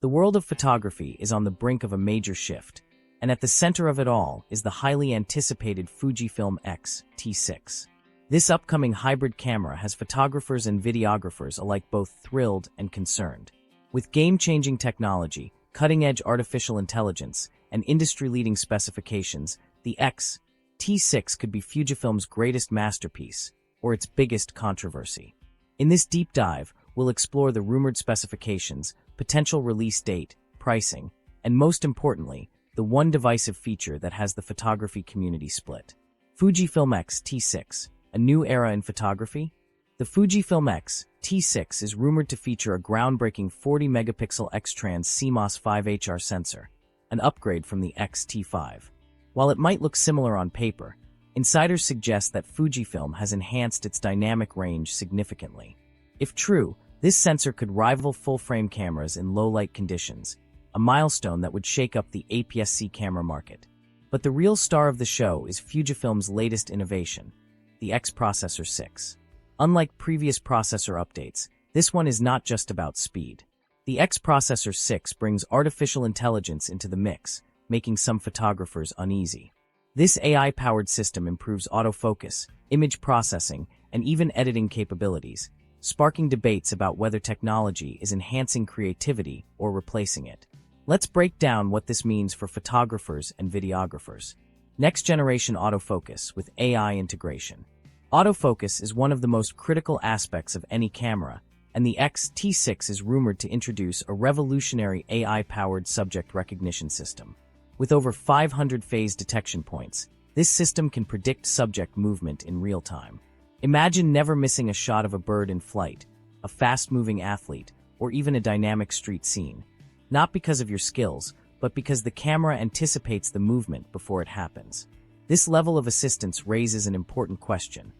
The world of photography is on the brink of a major shift, and at the center of it all is the highly anticipated Fujifilm X-T6. This upcoming hybrid camera has photographers and videographers alike both thrilled and concerned. With game-changing technology, cutting-edge artificial intelligence, and industry-leading specifications, the X-T6 could be Fujifilm's greatest masterpiece, or its biggest controversy. In this deep dive, we'll explore the rumored specifications, potential release date, pricing, and most importantly, the one divisive feature that has the photography community split. Fujifilm X-T6, a new era in photography? The Fujifilm X-T6 is rumored to feature a groundbreaking 40-megapixel X-Trans CMOS 5HR sensor, an upgrade from the X-T5. While it might look similar on paper, insiders suggest that Fujifilm has enhanced its dynamic range significantly. If true, this sensor could rival full-frame cameras in low-light conditions, a milestone that would shake up the APS-C camera market. But the real star of the show is Fujifilm's latest innovation, the X-Processor 6. Unlike previous processor updates, this one is not just about speed. The X-Processor 6 brings artificial intelligence into the mix, making some photographers uneasy. This AI-powered system improves autofocus, image processing, and even editing capabilities, sparking debates about whether technology is enhancing creativity or replacing it. Let's break down what this means for photographers and videographers. Next-generation autofocus with AI integration. Autofocus is one of the most critical aspects of any camera, and the X-T6 is rumored to introduce a revolutionary AI-powered subject recognition system. With over 500 phase detection points, this system can predict subject movement in real time. Imagine never missing a shot of a bird in flight, a fast-moving athlete, or even a dynamic street scene. Not because of your skills, but because the camera anticipates the movement before it happens. This level of assistance raises an important question.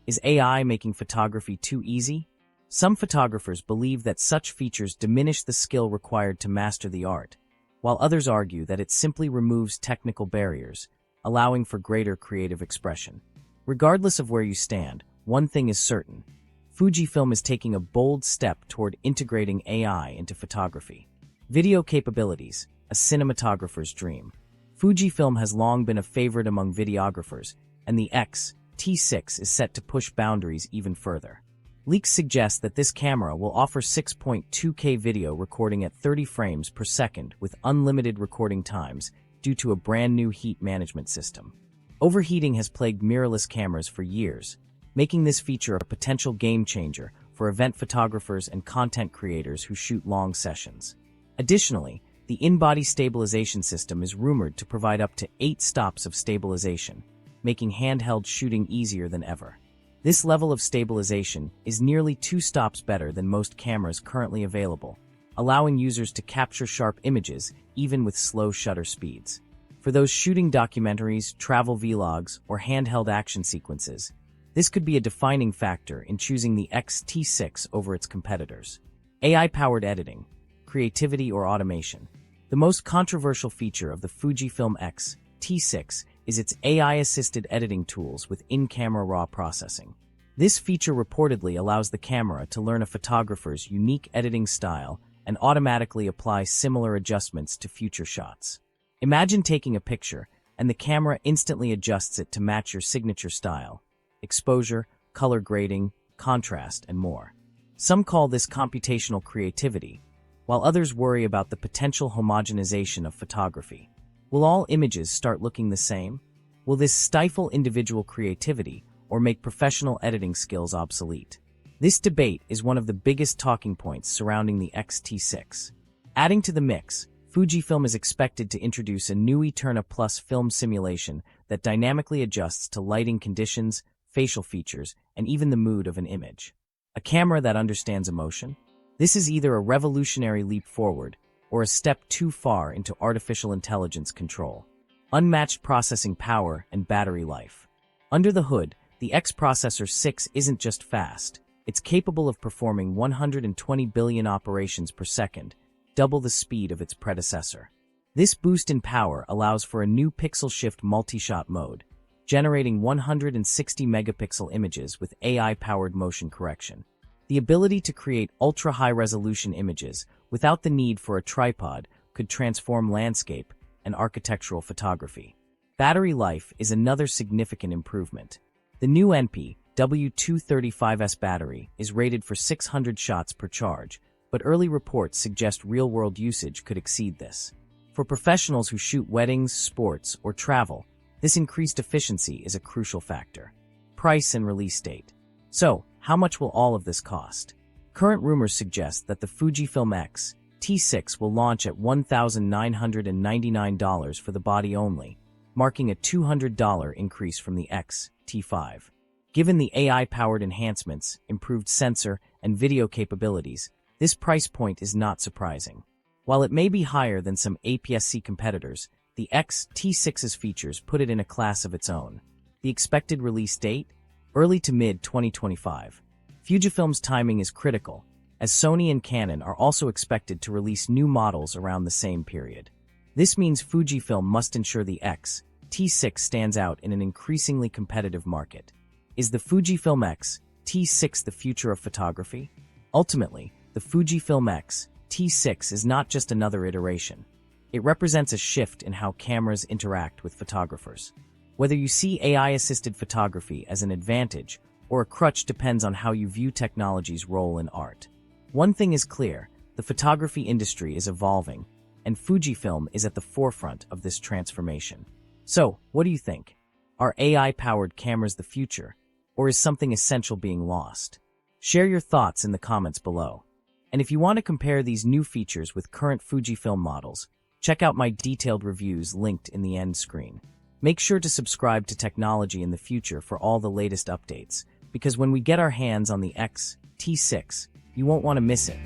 Is AI making photography too easy? Some photographers believe that such features diminish the skill required to master the art, while others argue that it simply removes technical barriers, allowing for greater creative expression. Regardless of where you stand, one thing is certain. Fujifilm is taking a bold step toward integrating AI into photography. Video capabilities, a cinematographer's dream. Fujifilm has long been a favorite among videographers, and the X-T6 is set to push boundaries even further. Leaks suggest that this camera will offer 6.2K video recording at 30 frames per second with unlimited recording times due to a brand new heat management system. Overheating has plagued mirrorless cameras for years, making this feature a potential game-changer for event photographers and content creators who shoot long sessions. Additionally, the in-body stabilization system is rumored to provide up to 8 stops of stabilization, making handheld shooting easier than ever. This level of stabilization is nearly 2 stops better than most cameras currently available, allowing users to capture sharp images even with slow shutter speeds. For those shooting documentaries, travel vlogs, or handheld action sequences, this could be a defining factor in choosing the X-T6 over its competitors. AI-powered editing, creativity, or automation. The most controversial feature of the Fujifilm X-T6 is its AI-assisted editing tools with in-camera raw processing. This feature reportedly allows the camera to learn a photographer's unique editing style and automatically apply similar adjustments to future shots. Imagine taking a picture, and the camera instantly adjusts it to match your signature style, exposure, color grading, contrast, and more. Some call this computational creativity, while others worry about the potential homogenization of photography. Will all images start looking the same? Will this stifle individual creativity or make professional editing skills obsolete? This debate is one of the biggest talking points surrounding the X-T6. Adding to the mix, Fujifilm is expected to introduce a new Eterna Plus film simulation that dynamically adjusts to lighting conditions, facial features, and even the mood of an image. A camera that understands emotion? This is either a revolutionary leap forward or a step too far into artificial intelligence control. Unmatched processing power and battery life. Under the hood, the X-Processor 6 isn't just fast. It's capable of performing 120 billion operations per second, double the speed of its predecessor. This boost in power allows for a new pixel shift multi-shot mode, generating 160 megapixel images with AI-powered motion correction. The ability to create ultra-high-resolution images without the need for a tripod could transform landscape and architectural photography. Battery life is another significant improvement. The new NP W235S battery is rated for 600 shots per charge, but early reports suggest real-world usage could exceed this. For professionals who shoot weddings, sports, or travel, this increased efficiency is a crucial factor. Price and release date. So, how much will all of this cost? Current rumors suggest that the Fujifilm X-T6 will launch at $1,999 for the body only, marking a $200 increase from the X-T5. Given the AI-powered enhancements, improved sensor, and video capabilities, this price point is not surprising. While it may be higher than some APS-C competitors, the X-T6's features put it in a class of its own. The expected release date? Early to mid-2025. Fujifilm's timing is critical, as Sony and Canon are also expected to release new models around the same period. This means Fujifilm must ensure the X-T6 stands out in an increasingly competitive market. Is the Fujifilm X-T6 the future of photography? Ultimately, the Fujifilm X-T6 is not just another iteration. It represents a shift in how cameras interact with photographers. Whether you see AI-assisted photography as an advantage or a crutch depends on how you view technology's role in art. One thing is clear, the photography industry is evolving, and Fujifilm is at the forefront of this transformation. So, what do you think? Are AI-powered cameras the future, or is something essential being lost? Share your thoughts in the comments below. And if you want to compare these new features with current Fujifilm models, check out my detailed reviews linked in the end screen. Make sure to subscribe to Technology in the Future for all the latest updates, because when we get our hands on the X-T6, you won't want to miss it.